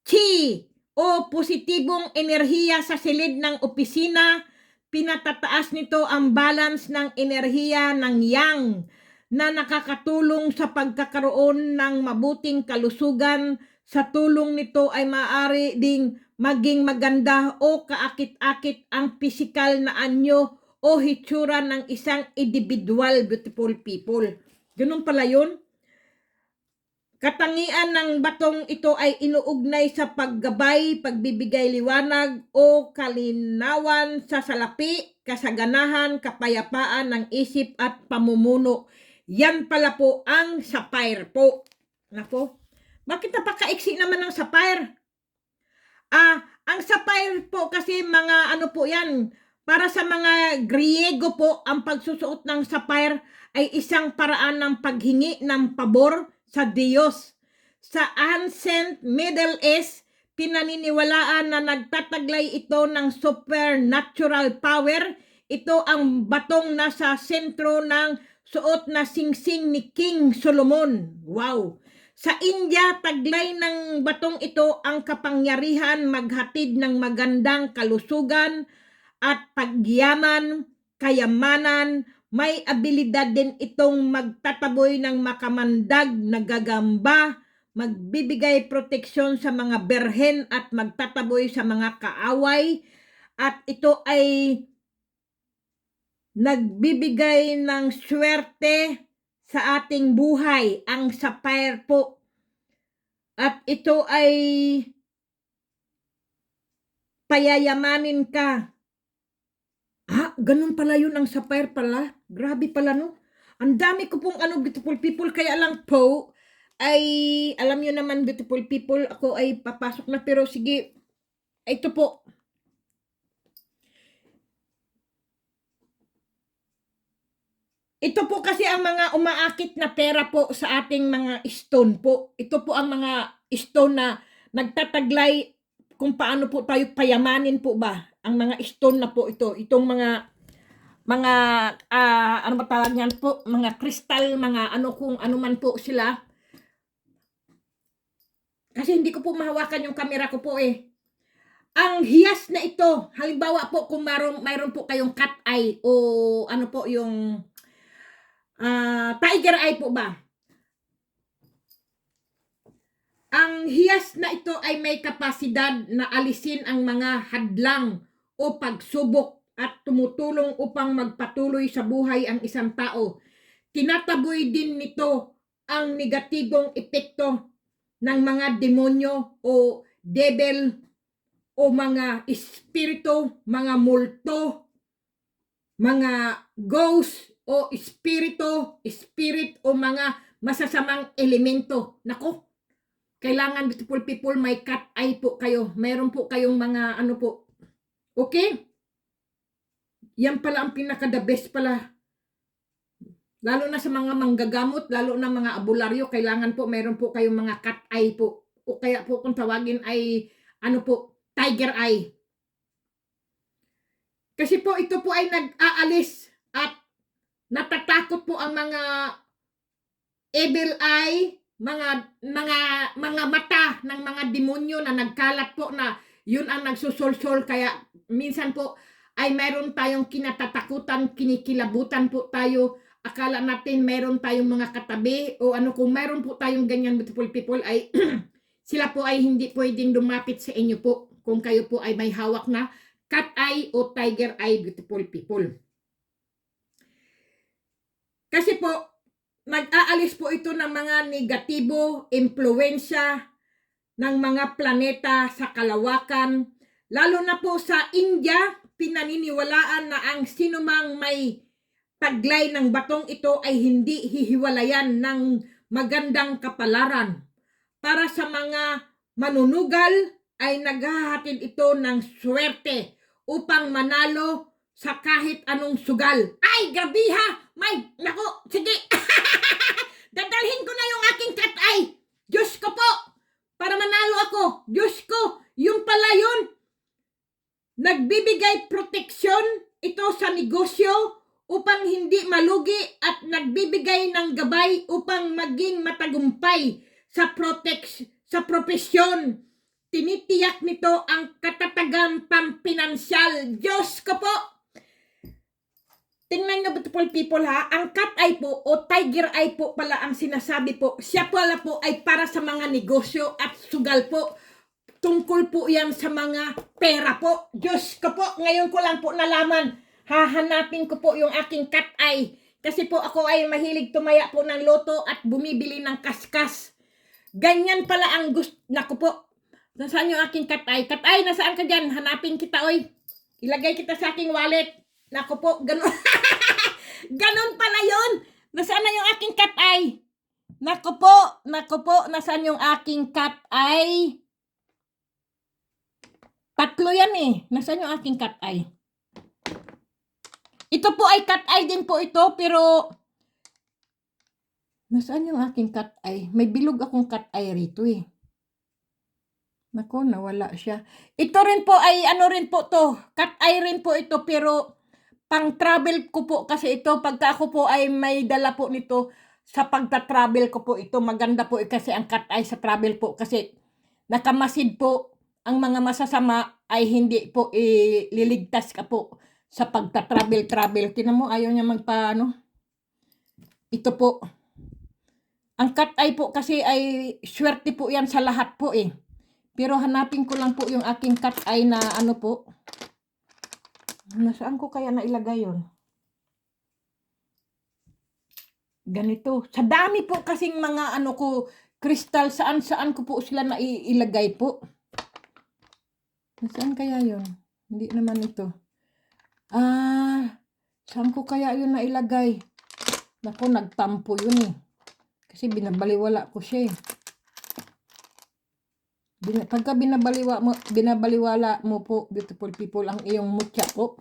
chi o positibong enerhiya sa silid ng opisina. Pinatataas nito ang balance ng enerhiya ng yang na nakakatulong sa pagkakaroon ng mabuting kalusugan. Sa tulong nito ay maaari ding maging maganda o kaakit-akit ang pisikal na anyo o hitsura ng isang individual, beautiful people. Ganun pala yun. Katangian ng batong ito ay inuugnay sa paggabay, pagbibigay liwanag o kalinawan sa salapi, kasaganahan, kapayapaan ng isip at pamumuno. Yan pala po ang sapphire po. Nako, bakit napakaiksi naman ng sapphire? Ang sapphire po kasi mga po yan, para sa mga Griego po, ang pagsusuot ng sapphire ay isang paraan ng paghingi ng pabor sa Diyos. Sa ancient Middle East, pinaniniwalaan na nagtataglay ito ng supernatural power. Ito ang batong nasa sentro ng suot na singsing ni King Solomon. Wow! Sa India, taglay ng batong ito ang kapangyarihan maghatid ng magandang kalusugan at pagyaman, kayamanan. May abilidad din itong magtataboy ng makamandag na gagamba, magbibigay proteksyon sa mga berhen at magtataboy sa mga kaaway, at ito ay nagbibigay ng swerte sa ating buhay, ang sapphire po. At ito ay payayamanin ka. Ganun pala yun ang sapphire pala. Grabe pala, no? Ang dami ko pong beautiful people, kaya lang po, ay alam nyo naman, beautiful people, ako ay papasok na, pero sige, ito po. Ito po kasi ang mga umaakit na pera po sa ating mga stone po. Ito po ang mga stone na nagtataglay kung paano po tayo payamanin po ba. Ang mga stone na po ito. Itong mga ano ba tawag niyan po? Mga crystal, mga ano kung ano man po sila. Kasi hindi ko po mahawakan yung camera ko po eh. Ang hiyas na ito, halimbawa po kung mayroon po kayong cat eye o ano po yung tiger eye po ba? Ang hiyas na ito ay may kapasidad na alisin ang mga hadlang o pagsubok at tumutulong upang magpatuloy sa buhay ang isang tao. Tinataboy din nito ang negatibong epekto ng mga demonyo o devil o mga espiritu, mga multo, mga ghost o spirit o mga masasamang elemento. Nako, kailangan beautiful people, may cat eye po kayo. Meron po kayong mga ano po. Okay? Yan pala ang pinaka-the best pala. Lalo na sa mga manggagamot, lalo na mga abularyo, kailangan po meron po kayong mga cat eye po. O kaya po kung tawagin ay ano po, tiger eye. Kasi po ito po ay nag-aalis at natatakot po ang mga evil eye, mga mata ng mga demonyo na nagkalat po na yun ang nagsusolsol. Kaya minsan po ay mayroon tayong kinatatakutan, kinikilabutan po tayo. Akala natin mayroon tayong mga katabi o ano, kung mayroon po tayong ganyan beautiful people ay sila po ay hindi pwedeng lumapit sa inyo po kung kayo po ay may hawak na cat eye o tiger eye beautiful people. Kasi po, nag-aalis po ito ng mga negatibo, impluensya ng mga planeta sa kalawakan. Lalo na po sa India, pinaniniwalaan na ang sinumang may taglay ng batong ito ay hindi hihiwalayan ng magandang kapalaran. Para sa mga manunugal ay naghahatid ito ng swerte upang manalo sa kahit anong sugal. Ay, grabe ha! Nako, sige! Dadalhin ko na yung aking cat eye! Diyos ko po! Para manalo ako! Diyos ko! Yung pala yun! Nagbibigay proteksyon ito sa negosyo upang hindi malugi at nagbibigay ng gabay upang maging matagumpay sa propesyon. Tinitiyak nito ang katatagan pampinansyal. Diyos ko po! Tingnan nyo beautiful people ha, ang cat eye po o tiger eye po pala ang sinasabi po. Siya pala po ay para sa mga negosyo at sugal po. Tungkol po yan sa mga pera po. Diyos ko po, ngayon ko lang po nalaman. Hahanapin ko po yung aking cat eye. Kasi po ako ay mahilig tumaya po ng loto at bumibili ng kaskas. Ganyan pala ang gusto. Naku po, nasaan yung aking cat eye? Cat eye, nasaan ka dyan? Hanapin kita, oy. Ilagay kita sa aking wallet. Naku po, ganun. Ganun pala yun. Nasaan na yung aking cat eye? Naku po, nasaan yung aking cat eye? Tatlo yan eh. Nasaan yung aking cat eye? Ito po ay cat eye din po ito, pero nasaan yung aking cat eye? May bilog akong cat eye rito eh. Naku, nawala siya. Ito rin po ay ano rin po to. Cat eye rin po ito, pero pang travel ko po kasi ito. Pagka ako po ay may dala po nito sa pagta-travel ko po ito. Maganda po kasi ang cat eye sa travel po kasi nakamasid po ang mga masasama ay hindi po ililigtas ka po sa pagta-travel. Tinan mo, ayaw niya magpaano. Ito po. Ang cat eye po kasi ay swerte po yan sa lahat po eh. Pero hanapin ko lang po yung aking cat eye na ano po. Nasaan ko kaya nailagay yun? Ganito. Sa dami po kasing mga ano ko, kristal, saan-saan ko po sila nailagay po. Nasaan kaya yun? Hindi naman ito. Saan ko kaya yun nailagay? Naku, nagtampo yun eh. Kasi binabaliwala ko siya eh. Pagka binabaliwala mo po, beautiful people, ang iyong mutya po,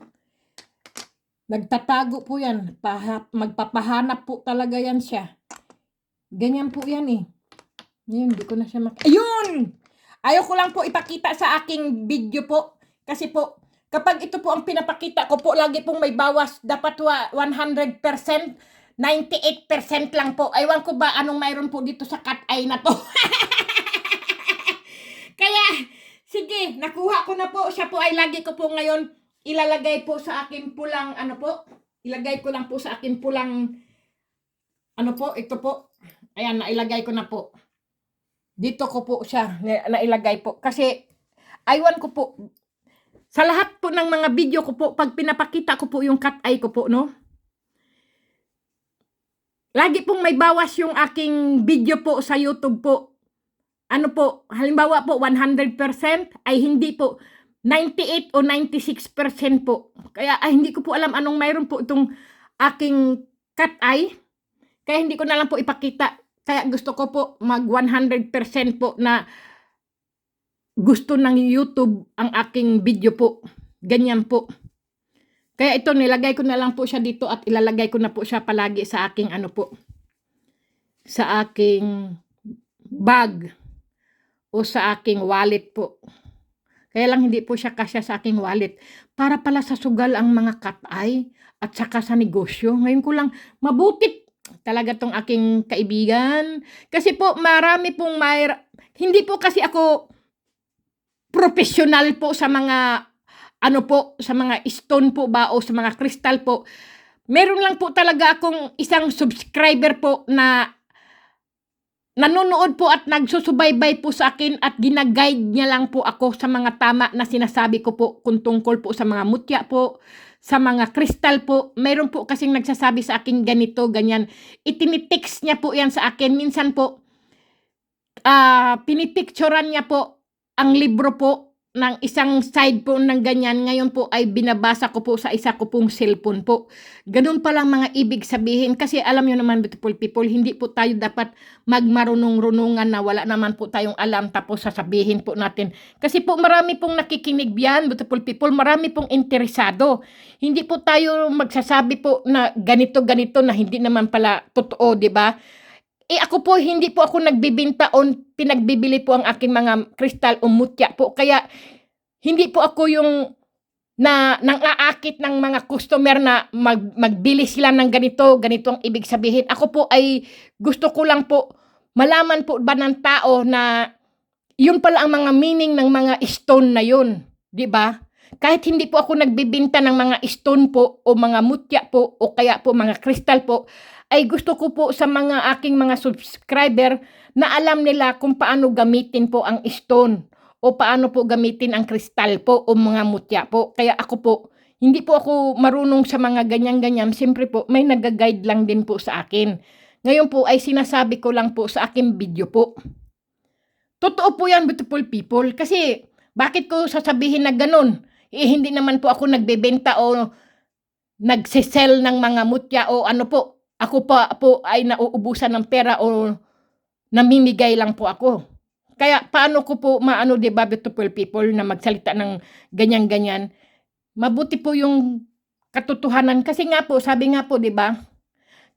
nagtatago po yan. Magpapahanap po talaga yan siya. Ganyan po yan eh. Ngayon, hindi ko na siya Ayun! Ayaw ko lang po ipakita sa aking video po. Kasi po, kapag ito po ang pinapakita ko po, lagi pong may bawas. Dapat 100%, 98% lang po. Aywan ko ba anong mayroon po dito sa cat eye na to. Kaya, sige, nakuha ko na po. Siya po ay lagi ko po ngayon ilalagay po sa aking pulang, ano po, ilagay ko lang po sa aking pulang, ano po, ito po. Ayan, nailagay ko na po. Dito ko po siya nailagay po. Kasi, aywan ko po, sa lahat po ng mga video ko po, pag pinapakita ko po yung cat eye ko po, no? Lagi pong may bawas yung aking video po sa YouTube po. Ano po, halimbawa po 100% ay hindi po 98 o 96% po. Kaya hindi ko po alam anong mayroon po itong aking cat eye. Kaya hindi ko na lang po ipakita. Kaya gusto ko po mag 100% po na gusto ng YouTube ang aking video po. Ganyan po. Kaya ito, nilagay ko na lang po siya dito at ilalagay ko na po siya palagi sa aking ano po. Sa aking bag o sa aking wallet po. Kaya lang hindi po siya kasya sa aking wallet. Para pala sa sugal ang mga cat eye at saka sa negosyo. Ngayon ko lang, mabuti talaga tong aking kaibigan. Kasi po, marami pong hindi po kasi ako professional po sa mga ano po, sa mga stone po ba o sa mga kristal po. Meron lang po talaga akong isang subscriber po na nanonood po at nagsusubaybay po sa akin at ginaguide niya lang po ako sa mga tama na sinasabi ko po kung tungkol po sa mga mutya po, sa mga kristal po. Meron po kasing nagsasabi sa akin ganito, ganyan. Itinitext niya po yan sa akin. Minsan po, pinipicturan niya po ang libro po ng isang side po ng ganyan. Ngayon po ay binabasa ko po sa isa ko pong cellphone po. Ganun palang mga ibig sabihin. Kasi alam nyo naman, beautiful people, hindi po tayo dapat magmarunong-runungan na wala naman po tayong alam tapos sasabihin po natin. Kasi po marami pong nakikinig yan, beautiful people, marami pong interesado. Hindi po tayo magsasabi po na ganito-ganito na hindi naman pala totoo, di ba? Ako po, hindi po ako nagbibinta o pinagbibili po ang aking mga kristal o mutya po. Kaya, hindi po ako yung nang aakit ng mga customer na magbili sila ng ganito ang ibig sabihin. Ako po ay gusto ko lang po malaman po ba ng tao na yun pala ang mga meaning ng mga stone na yun. Di ba? Kahit hindi po ako nagbibinta ng mga stone po o mga mutya po o kaya po mga kristal po, ay gusto ko po sa mga aking mga subscriber na alam nila kung paano gamitin po ang stone o paano po gamitin ang kristal po o mga mutya po. Kaya ako po, hindi po ako marunong sa mga ganyan-ganyan. Siyempre po, may nag-guide lang din po sa akin. Ngayon po ay sinasabi ko lang po sa aking video po. Totoo po yan, beautiful people. Kasi, bakit ko sasabihin na ganun? Hindi naman po ako nagbebenta o nagsisell ng mga mutya o ano po. Ako pa po ay nauubusan ng pera o namimigay lang po ako. Kaya paano ko po maano, diba, beautiful people, na magsalita ng ganyan-ganyan. Mabuti po yung katotohanan. Kasi nga po, sabi nga po, diba,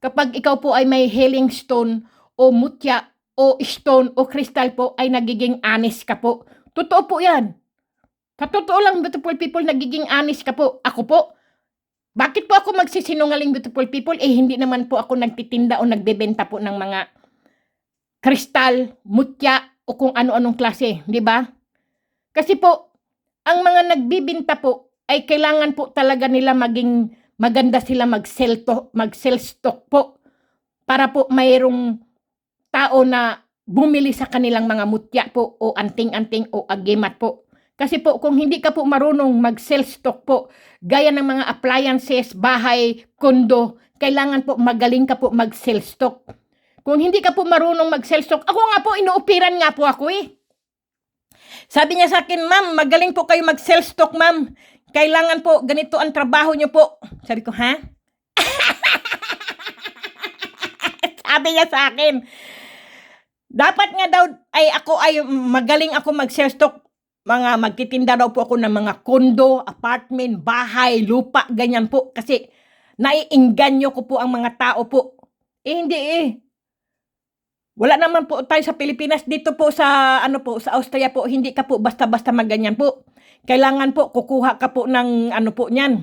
kapag ikaw po ay may healing stone o mutya o stone o crystal po, ay nagiging honest ka po. Totoo po yan. Sa totoo lang, beautiful people, nagiging honest ka po. Ako po, bakit po ako magsisinungaling, beautiful people? Hindi naman po ako nagtitinda o nagbebenta po ng mga kristal, mutya, o kung ano-anong klase, di ba? Kasi po, ang mga nagbibinta po, ay kailangan po talaga nila maging maganda sila mag-sell stock po. Para po mayroong tao na bumili sa kanilang mga mutya po o anting-anting o agimat po. Kasi po kung hindi ka po marunong mag-sell stock po, gaya ng mga appliances, bahay, kondo, kailangan po magaling ka po mag-sell stock. Kung hindi ka po marunong mag-sell stock, ako nga po, inuupiran nga po ako eh. Sabi niya sa akin, ma'am, magaling po kayo mag-sell stock, ma'am. Kailangan po, ganito ang trabaho niyo po. Sabi ko, ha? Sabi niya sa akin, dapat nga daw ay magaling ako mag-sell stock. Magtitinda daw po ako ng mga kondo, apartment, bahay, lupa, ganyan po. Kasi naiingganyo ko po ang mga tao po. Hindi eh. Wala naman po tayo sa Pilipinas. Dito po sa sa Austria po, hindi ka po basta-basta maganyan po. Kailangan po kukuha ka po ng niyan,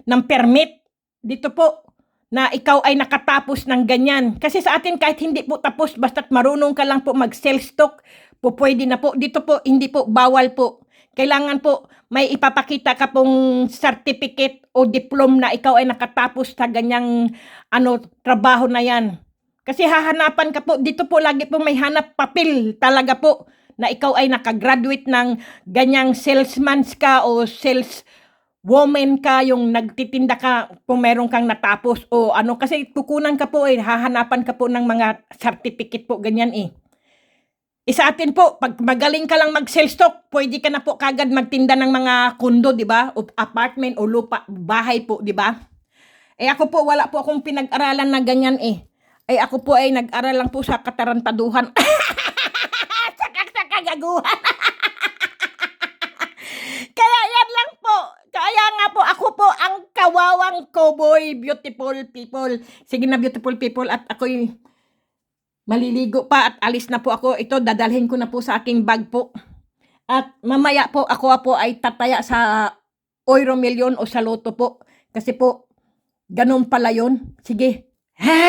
ng permit dito po na ikaw ay nakatapos ng ganyan. Kasi sa atin kahit hindi po tapos, basta't marunong ka lang po mag-sell stock, po pwede na po. Dito po hindi po bawal po. Kailangan po may ipapakita ka pong certificate o diploma na ikaw ay nakatapos sa ganyang trabaho na yan. Kasi hahanapan ka po, dito po lagi po may hanap papel talaga po na ikaw ay nakagraduate ng ganyang salesman ka o sales woman ka, yung nagtitinda ka kung meron kang natapos o kasi kukunan ka po hahanapan ka po ng mga certificate po, ganyan eh. Sa atin po, pag magaling ka lang mag-sell stock, pwede ka na po kagad magtinda ng mga kondo, di ba? O apartment o lupa, bahay po, di ba? Ako po, wala po akong pinag-aralan na ganyan eh. Ako po ay nag-aral lang po sa katarantaduhan. sa kagaguhan. Kaya yan lang po. Kaya nga po, ako po ang kawawang cowboy, beautiful people. Sige na, beautiful people, at ako'y maliligo pa at alis na po ako. Ito, dadalhin ko na po sa aking bag po. At mamaya po, ako po ay tataya sa Euro Million o sa Lotto po. Kasi po, ganun pala yun. Sige.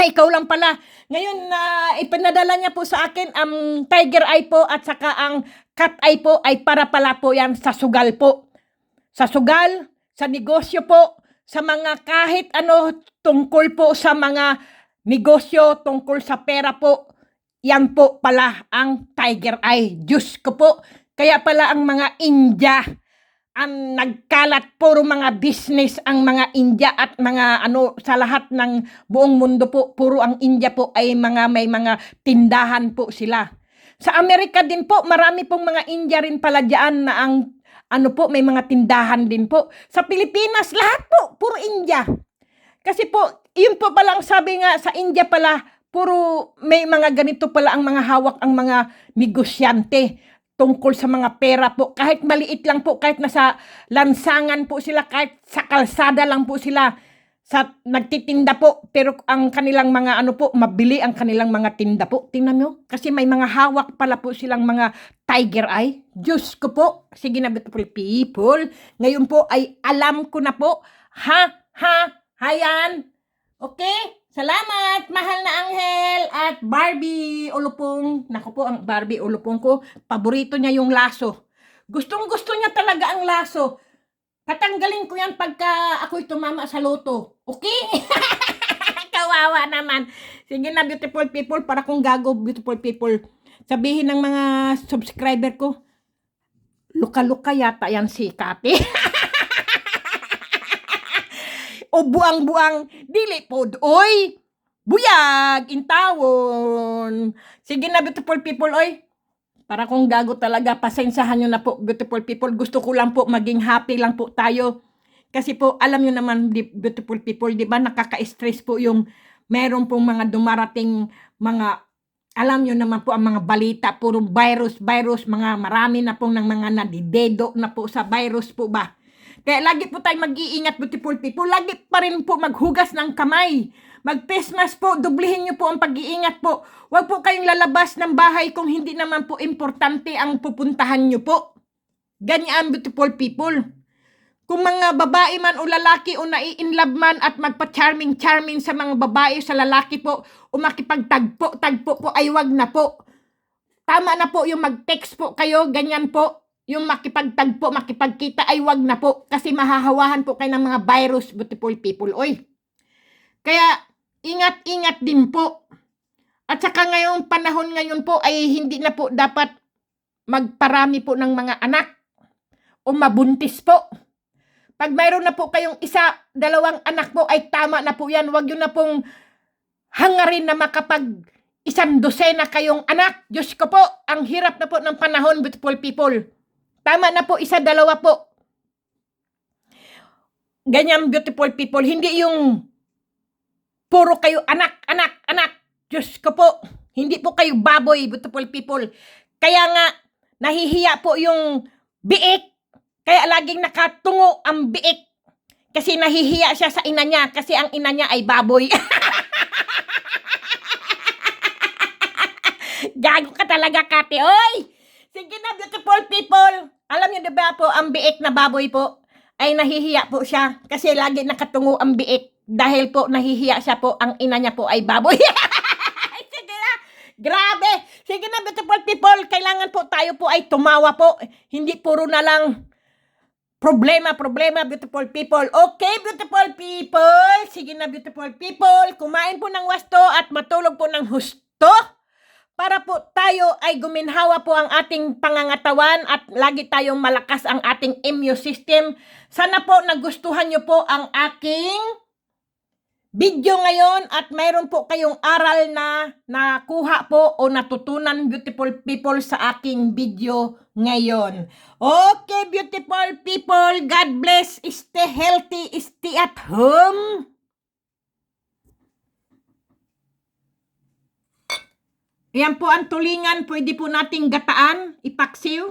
Ikaw lang pala. Ngayon, ipinadala niya po sa akin ang tiger eye po at saka ang cat eye po ay para pala po yan sa sugal po. Sa sugal, sa negosyo po, sa mga kahit tungkol po sa mga negosyo, tungkol sa pera po. Yan po pala ang tiger eye. Diyos ko po. Kaya pala ang mga India ang nagkalat, puro mga business ang mga India at mga sa lahat ng buong mundo po, puro ang India po ay may mga tindahan po sila. Sa Amerika din po, marami pong mga India rin pala dyan na ang may mga tindahan din po. Sa Pilipinas, lahat po, puro India. Kasi po, yun po palang sabi nga sa India pala, puro may mga ganito pala ang mga hawak ang mga negosyante tungkol sa mga pera po. Kahit maliit lang po, kahit nasa lansangan po sila, kahit sa kalsada lang po sila, nagtitinda po, pero ang kanilang mga mabili ang kanilang mga tinda po. Tingnan nyo, kasi may mga hawak pala po silang mga tiger eye. Diyos ko po, sige na beautiful people, ngayon po ay alam ko na po, hayan, okay? Salamat, mahal na Anghel at Barbie Ulupong. Naku po, ang Barbie Ulupong ko, paborito niya yung laso. Gustong-gusto niya talaga ang laso. Tatanggalin ko yan pagka ako'y tumama sa loto. Okay? Kawawa naman. Sige na, beautiful people, para kung gago, beautiful people. Sabihin ng mga subscriber ko, luka-luka yata yan si Kati. O buang-buang, dili pod, oy! Buyag, intawon. Sige na, beautiful people, oy. Para kung gago talaga, pasensyahan nyo na po, beautiful people. Gusto ko lang po, maging happy lang po tayo. Kasi po, alam nyo naman, beautiful people, di ba, nakaka-stress po yung meron pong mga dumarating mga, alam nyo naman po ang mga balita, puro virus, mga marami na pong ng mga nadidedo na po sa virus po ba. Kaya lagi po tayo mag-iingat, beautiful people. Lagi pa rin po maghugas ng kamay. Mag-face mask po. Dublihin nyo po ang pag-iingat po. Huwag po kayong lalabas ng bahay kung hindi naman po importante ang pupuntahan nyo po. Ganyan, beautiful people. Kung mga babae man o lalaki o nai-inlove man at magpa-charming sa mga babae sa lalaki po o makipagtagpo po ay wag na po. Tama na po yung mag-text po kayo, ganyan po. Yung makipagtagpo, makipagkita ay wag na po kasi mahahawahan po kayo ng mga virus, beautiful people. Oy. Kaya ingat-ingat din po. At saka ngayong panahon ngayon po ay hindi na po dapat magparami po ng mga anak o mabuntis po. Pag mayroon na po kayong isa, dalawang anak po ay tama na po yan. Huwag yun na pong hangarin na makapag 100 kayong anak. Diyos ko po, ang hirap na po ng panahon, beautiful people. Tama na po, 1, 2 po. Ganyan, beautiful people. Hindi yung puro kayo anak. Diyos ko po, hindi po kayo baboy, beautiful people. Kaya nga, nahihiya po yung biik. Kaya laging nakatungo ang biik. Kasi nahihiya siya sa ina niya. Kasi ang ina niya ay baboy. Gago ka talaga, Kate. Oy! Sige na, beautiful people. Alam niyo diba po, ang biik na baboy po, ay nahihiya po siya. Kasi lagi nakatungo ang biik. Dahil po, nahihiya siya po, ang ina niya po ay baboy. Sige na. Grabe. Sige na, beautiful people. Kailangan po tayo po ay tumawa po. Hindi puro na lang problema, beautiful people. Okay, beautiful people. Sige na, beautiful people. Kumain po ng wasto at matulog po ng husto. Para po tayo ay guminhawa po ang ating pangangatawan at lagi tayong malakas ang ating immune system. Sana po nagustuhan nyo po ang aking video ngayon at mayroon po kayong aral na nakuha po o natutunan, beautiful people, sa aking video ngayon. Okay, beautiful people, God bless, stay healthy, stay at home. Yan po ang tulingan, pwede po nating gataan, ipaksiw.